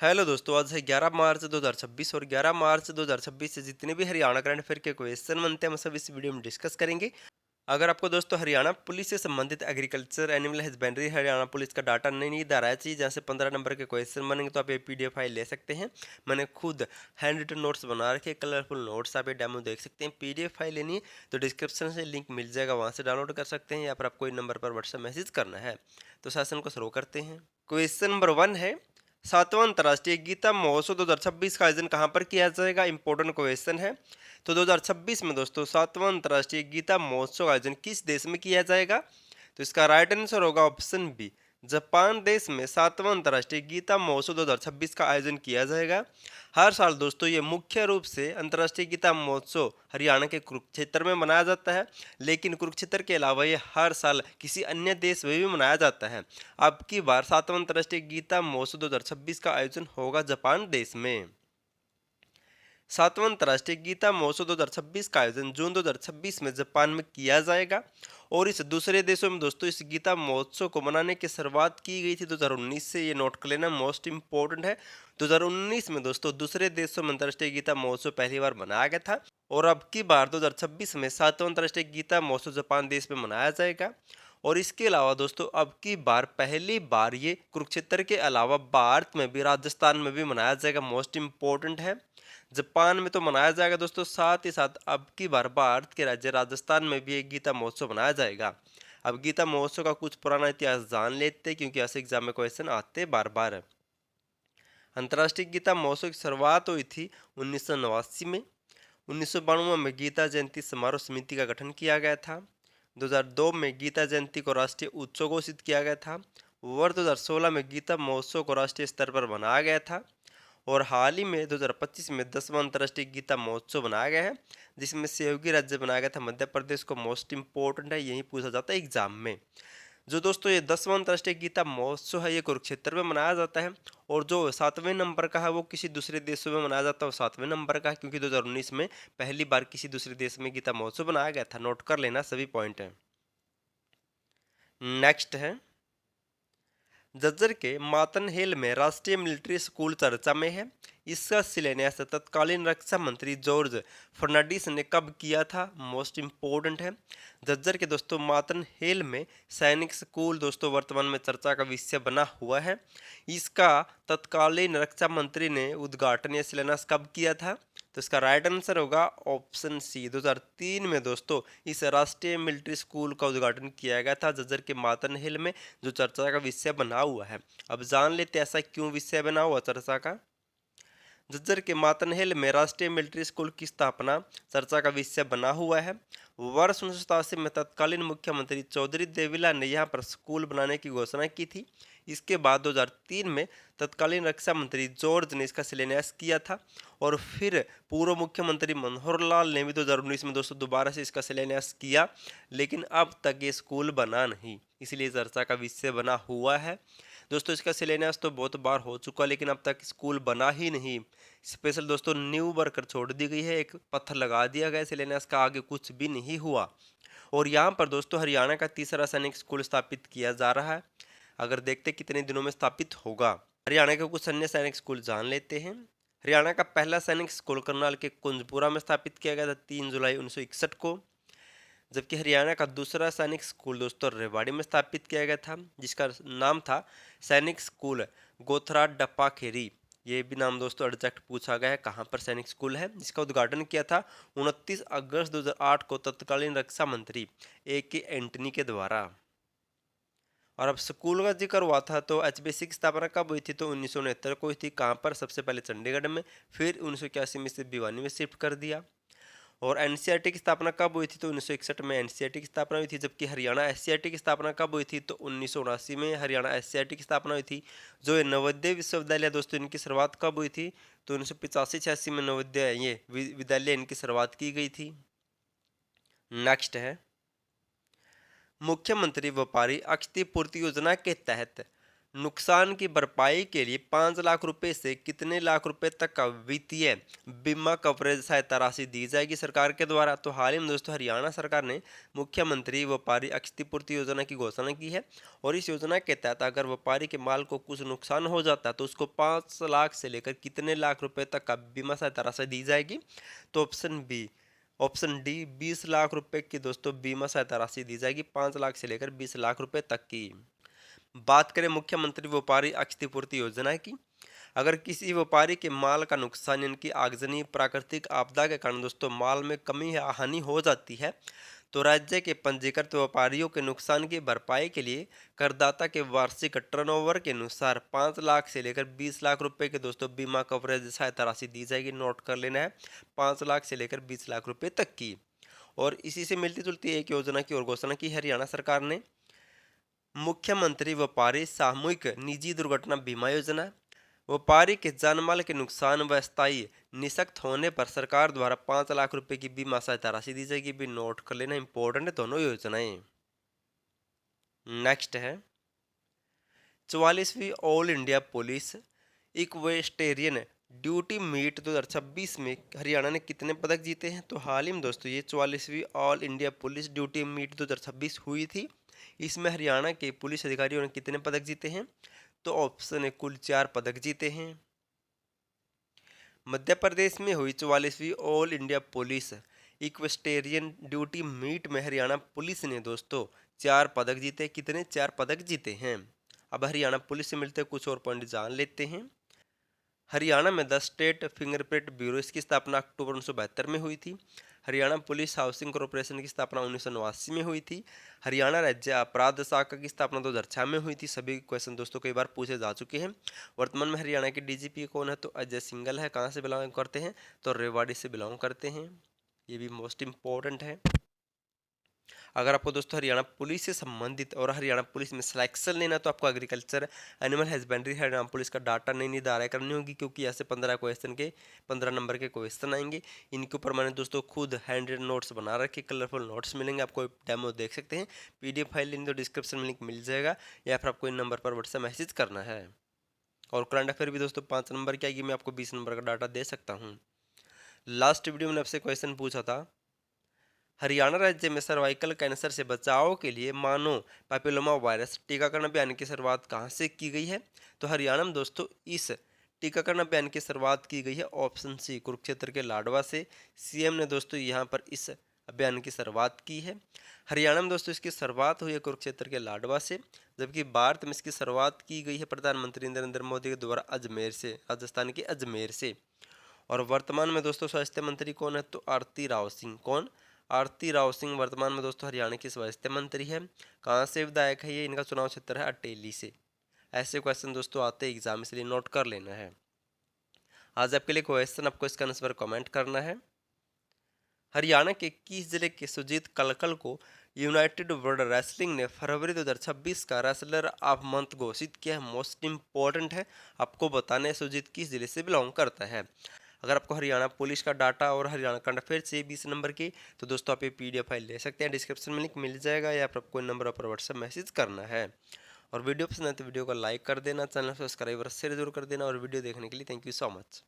Hello दोस्तों, आज है 11 मार्च 2026 और 11 मार्च 2026 से जितने भी हरियाणा करंट अफेयर के क्वेश्चन बनते हैं हम सब इस वीडियो में डिस्कस करेंगे। अगर आपको दोस्तों हरियाणा पुलिस से संबंधित agriculture animal husbandry Haryana police का डाटा नहीं आ रहा है चाहिए, जहाँ से 15 नंबर के क्वेश्चन बनेंगे, तो आप ये पीडीएफ फाइल ले सकते हैं। मैंने खुद हैंड रिटन नोट्स बना रखे, कलरफुल नोट्स, आप ये डेमो देख सकते हैं। पीडीएफ फाइल लेनी है तो डिस्क्रिप्शन से लिंक मिल जाएगा, वहाँ से डाउनलोड कर सकते हैं या फिर आपको इन नंबर पर व्हाट्सएप मैसेज करना है। तो सेशन को शुरू करते हैं। क्वेश्चन नंबर 1 है, 7वां अंतर्राष्ट्रीय गीता महोत्सव 2026 का आयोजन कहाँ पर किया जाएगा? इंपॉर्टेंट क्वेश्चन है। तो 2026 में दोस्तों 7वां अंतर्राष्ट्रीय गीता महोत्सव का आयोजन किस देश में किया जाएगा? तो इसका राइट आंसर होगा ऑप्शन बी, जापान देश में 7वां अंतर्राष्ट्रीय गीता महोत्सव 2026 का आयोजन किया जाएगा। हर साल दोस्तों ये मुख्य रूप से अंतर्राष्ट्रीय गीता महोत्सव हरियाणा के कुरुक्षेत्र में मनाया जाता है, लेकिन कुरुक्षेत्र के अलावा ये हर साल किसी अन्य देश में भी मनाया जाता है। अब की बार 7वां अंतर्राष्ट्रीय गीता महोत्सव 2026 का आयोजन होगा जापान देश में। 7वां अंतर्राष्ट्रीय गीता महोत्सव 2026 का आयोजन जून 2026 में जापान में किया जाएगा। और इस दूसरे देशों में दोस्तों इस गीता महोत्सव को मनाने की शुरुआत की गई थी 2019 से, ये नोट कर लेना, मोस्ट इंपॉर्टेंट है। 2019 में दोस्तों दूसरे देशों में अंतर्राष्ट्रीय गीता महोत्सव पहली बार मनाया गया था, और अब की बार 2026 में 7वां अंतर्राष्ट्रीय गीता महोत्सव जापान देश में मनाया जाएगा। और इसके अलावा दोस्तों अब की बार पहली बार ये कुरुक्षेत्र के अलावा भारत में भी, राजस्थान में भी मनाया जाएगा, मोस्ट इंपॉर्टेंट है। जापान में तो मनाया जाएगा दोस्तों, साथ ही साथ अब की बार भारत के राज्य राजस्थान में भी एक गीता महोत्सव मनाया जाएगा। अब गीता महोत्सव का कुछ पुराना इतिहास जान लेते हैं, क्योंकि ऐसे एग्जाम में क्वेश्चन आते बार बार। अंतर्राष्ट्रीय गीता महोत्सव की शुरुआत हुई थी 1989 में। 1992 में गीता जयंती समारोह समिति का गठन किया गया था। 2002 में गीता जयंती को राष्ट्रीय उत्सव घोषित किया गया था। वर्ष 2016 में गीता महोत्सव को राष्ट्रीय स्तर पर मनाया गया था। और हाल ही में 2025 में 10वां अंतर्राष्ट्रीय गीता महोत्सव बनाया गया है, जिसमें सहयोगी राज्य बनाया गया था मध्य प्रदेश को। मोस्ट इंपॉर्टेंट है, यही पूछा जाता है एग्जाम में। जो दोस्तों ये 10वां अंतर्राष्ट्रीय गीता महोत्सव है, ये कुरुक्षेत्र में मनाया जाता है। और जो 7वें नंबर का है वो किसी दूसरे देशों में मनाया जाता है, वो 7वें नंबर का है, क्योंकि 2019 में पहली बार किसी दूसरे देश में गीता महोत्सव बनाया गया था। नोट कर लेना सभी पॉइंट है। नेक्स्ट है, झज्जर के मातनहेल में राष्ट्रीय मिलिट्री स्कूल चर्चा में है। इसका शिलान्यास तत्कालीन रक्षा मंत्री जॉर्ज फर्नांडिस ने कब किया था? मोस्ट इंपॉर्टेंट है। झज्जर के दोस्तों मातनहेल में सैनिक स्कूल दोस्तों वर्तमान में चर्चा का विषय बना हुआ है। इसका तत्कालीन रक्षा मंत्री ने उद्घाटन या शिलान्यास कब किया था? तो इसका राइट आंसर होगा ऑप्शन सी, 2003 में दोस्तों इस राष्ट्रीय मिलिट्री स्कूल का उद्घाटन किया गया था झज्जर के मातनहेल में, जो चर्चा का विषय बना हुआ है। अब जान लेते ऐसा क्यों विषय बना हुआ चर्चा का। झज्जर के मातनहेल में राष्ट्रीय मिलिट्री स्कूल की स्थापना चर्चा का विषय बना हुआ है। वर्ष 1987 में तत्कालीन मुख्यमंत्री चौधरी देवीलाल ने यहाँ पर स्कूल बनाने की घोषणा की थी। इसके बाद 2003 में तत्कालीन रक्षा मंत्री जॉर्ज ने इसका शिलान्यास किया था। और फिर पूर्व मुख्यमंत्री मनोहर लाल ने भी 2019 में दोस्तों दोबारा से इसका शिलान्यास किया, लेकिन अब तक ये स्कूल बना नहीं, इसलिए चर्चा का विषय बना हुआ है। दोस्तों इसका शिलान्यास तो बहुत बार हो चुका, लेकिन अब तक स्कूल बना ही नहीं। स्पेशल दोस्तों न्यू वर्कर छोड़ दी गई है, एक पत्थर लगा दिया गया शिलान्यास का, आगे कुछ भी नहीं हुआ। और यहाँ पर दोस्तों हरियाणा का तीसरा सैनिक स्कूल स्थापित किया जा रहा है। अगर देखते कितने दिनों में स्थापित होगा। हरियाणा के कुछ अन्य सैनिक स्कूल जान लेते हैं। हरियाणा का पहला सैनिक स्कूल करनाल के कुंजपुरा में स्थापित किया गया था 3 जुलाई 1961 को। जबकि हरियाणा का दूसरा सैनिक स्कूल दोस्तों रेवाड़ी में स्थापित किया गया था, जिसका नाम था सैनिक स्कूल गोथरा डप्पा खेरी। ये भी नाम दोस्तों एग्जैक्ट पूछा गया है कहाँ पर सैनिक स्कूल है। जिसका उद्घाटन किया था 29 अगस्त 2008 को तत्कालीन रक्षा मंत्री AK एंटनी के द्वारा। और अब स्कूल का जिक्र हुआ था तो HBSC की स्थापना कब हुई थी? तो 1969 को हुई थी। कहाँ पर? सबसे पहले चंडीगढ़ में, फिर 1981 में से भिवानी में शिफ्ट कर दिया। और NCERT की स्थापना कब हुई थी? तो 1961 में NCERT की स्थापना हुई थी। जबकि हरियाणा SCERT की स्थापना कब हुई थी? तो 1979 में हरियाणा SCERT की स्थापना हुई थी। जो ये नवोदय विश्वविद्यालय दोस्तों, इनकी शुरुआत कब हुई थी? तो 1985-86 में नवोदय ये विद्यालय इनकी शुरुआत की गई थी। नेक्स्ट है, मुख्यमंत्री व्यापारी क्षतिपूर्ति योजना के तहत नुकसान की भरपाई के लिए 5 लाख रुपए से कितने लाख रुपए तक का वित्तीय बीमा कवरेज सहायता राशि दी जाएगी सरकार के द्वारा। तो हाल ही में दोस्तों हरियाणा सरकार ने मुख्यमंत्री व्यापारी क्षतिपूर्ति योजना की घोषणा की है और इस योजना के तहत अगर व्यापारी के माल को कुछ नुकसान हो जाता है तो उसको 5 लाख से लेकर कितने लाख रुपए तक का बीमा सहायता राशि दी जाएगी। तो ऑप्शन डी 20 लाख रुपए की दोस्तों बीमा सहायता राशि दी जाएगी, 5 लाख से लेकर 20 लाख रुपए तक की। बात करें मुख्यमंत्री व्यापारी क्षतिपूर्ति योजना की, अगर किसी व्यापारी के माल का नुकसान यानी कि आगजनी प्राकृतिक आपदा के कारण दोस्तों माल में कमी या हानि हो जाती है तो राज्य के पंजीकृत व्यापारियों के नुकसान की भरपाई के लिए करदाता के वार्षिक टर्नओवर के अनुसार 5 लाख से लेकर 20 लाख रुपए के दोस्तों बीमा कवरेज सहायता राशि दी जाएगी। नोट कर लेना है, 5 लाख से लेकर 20 लाख रुपए तक की। और इसी से मिलती जुलती एक योजना की और घोषणा की हरियाणा सरकार ने, मुख्यमंत्री व्यापारी सामूहिक निजी दुर्घटना बीमा योजना। व्यापारी के जानमाल के नुकसान व स्थायी निशक्त होने पर सरकार द्वारा 5 लाख रुपए की बीमा सहायता राशि दी जाएगी। भी नोट कर लेना, इंपॉर्टेंट है दोनों योजनाएं। नेक्स्ट है 44वीं all India police equestrian duty meet 2026 में हरियाणा ने कितने पदक जीते हैं। तो हाल ही में दोस्तों ये 44वीं all India police duty meet 2026 हुई थी। इसमें हरियाणा के पुलिस अधिकारियों ने कितने पदक जीते हैं। तो ऑप्शन है कुल 4 पदक जीते हैं। मध्य प्रदेश में हुई 44वीं all India police equestrian duty meet में हरियाणा पुलिस ने दोस्तों 4 पदक जीते। कितने? 4 पदक जीते हैं। अब हरियाणा पुलिस से मिलते कुछ और पॉइंट जान लेते हैं। हरियाणा में 10 स्टेट फिंगरप्रिंट ब्यूरो, इसकी स्थापना अक्टूबर 1972 में हुई थी। हरियाणा पुलिस हाउसिंग कॉरपोरेशन की स्थापना 1989 में हुई थी। हरियाणा राज्य अपराध शाखा की स्थापना 2006 में हुई थी। सभी क्वेश्चन दोस्तों कई बार पूछे जा चुके हैं। वर्तमान में हरियाणा के डीजीपी कौन है। तो अजय सिंघल है। कहाँ से बिलोंग करते हैं। तो रेवाड़ी से बिलोंग करते हैं। ये भी मोस्ट इम्पोर्टेंट है। अगर आपको दोस्तों हरियाणा पुलिस से संबंधित और हरियाणा पुलिस में सिलेक्शन लेना तो आपको agriculture animal husbandry Haryana police का डाटा नहीं निर्धारित करनी होगी, क्योंकि ऐसे 15 क्वेश्चन के 15 नंबर के क्वेश्चन आएंगे। इनके ऊपर मैंने दोस्तों खुद हैंड नोट्स बना रखे, कलरफुल नोट्स मिलेंगे, आपको डेमो देख सकते हैं। PDF फाइल लिंक तो डिस्क्रिप्शन में लिंक मिल जाएगा, या फिर आपको इन नंबर पर व्हाट्सएप मैसेज करना है। और करंट अफेयर भी दोस्तों 5 नंबर की आएगी, मैं आपको 20 नंबर का डाटा दे सकता हूँ। लास्ट वीडियो में आपसे क्वेश्चन पूछा था, हरियाणा राज्य में सर्वाइकल कैंसर से बचाव के लिए मानव पैपिलोमा वायरस टीकाकरण अभियान की शुरुआत कहाँ से की गई है। तो हरियाणा में दोस्तों इस टीकाकरण अभियान की शुरुआत की गई है ऑप्शन सी कुरुक्षेत्र के लाडवा से। सीएम ने दोस्तों यहाँ पर इस अभियान की शुरुआत की है। हरियाणा में दोस्तों इसकी शुरुआत हुई है कुरुक्षेत्र के लाडवा से, जबकि भारत में इसकी शुरुआत की गई है प्रधानमंत्री नरेंद्र मोदी के द्वारा अजमेर से, राजस्थान के अजमेर से। और वर्तमान में दोस्तों स्वास्थ्य मंत्री कौन है। तो आरती राव सिंह। कौन? आरती राव सिंह वर्तमान में दोस्तों हरियाणा की स्वास्थ्य मंत्री है। कहाँ से विधायक है ये, इनका चुनाव क्षेत्र है अटेली से। ऐसे क्वेश्चन दोस्तों आते हैं एग्जाम, इसलिए नोट कर लेना है। आज आपके लिए क्वेश्चन, आपको इसका आंसर कमेंट करना है। हरियाणा के किस जिले के सुजीत कलकल को यूनाइटेड वर्ल्ड रेसलिंग ने फरवरी 2026 का रेसलर ऑफ मंथ घोषित किया है। मोस्ट इंपॉर्टेंट है, आपको बताना है सुजीत किस जिले से बिलोंग करता है। अगर आपको हरियाणा पुलिस का डाटा और हरियाणा करंट अफेयर चाहिए 20 नंबर की, तो दोस्तों आप ये PDF फाइल ले सकते हैं, डिस्क्रिप्शन में लिंक मिल जाएगा, या फिर आपको इन नंबर पर व्हाट्सएप मैसेज करना है। और वीडियो पसंद है तो वीडियो को लाइक कर देना, चैनल सब्सक्राइबर शेयर जरूर कर देना। और वीडियो देखने के लिए थैंक यू सो मच।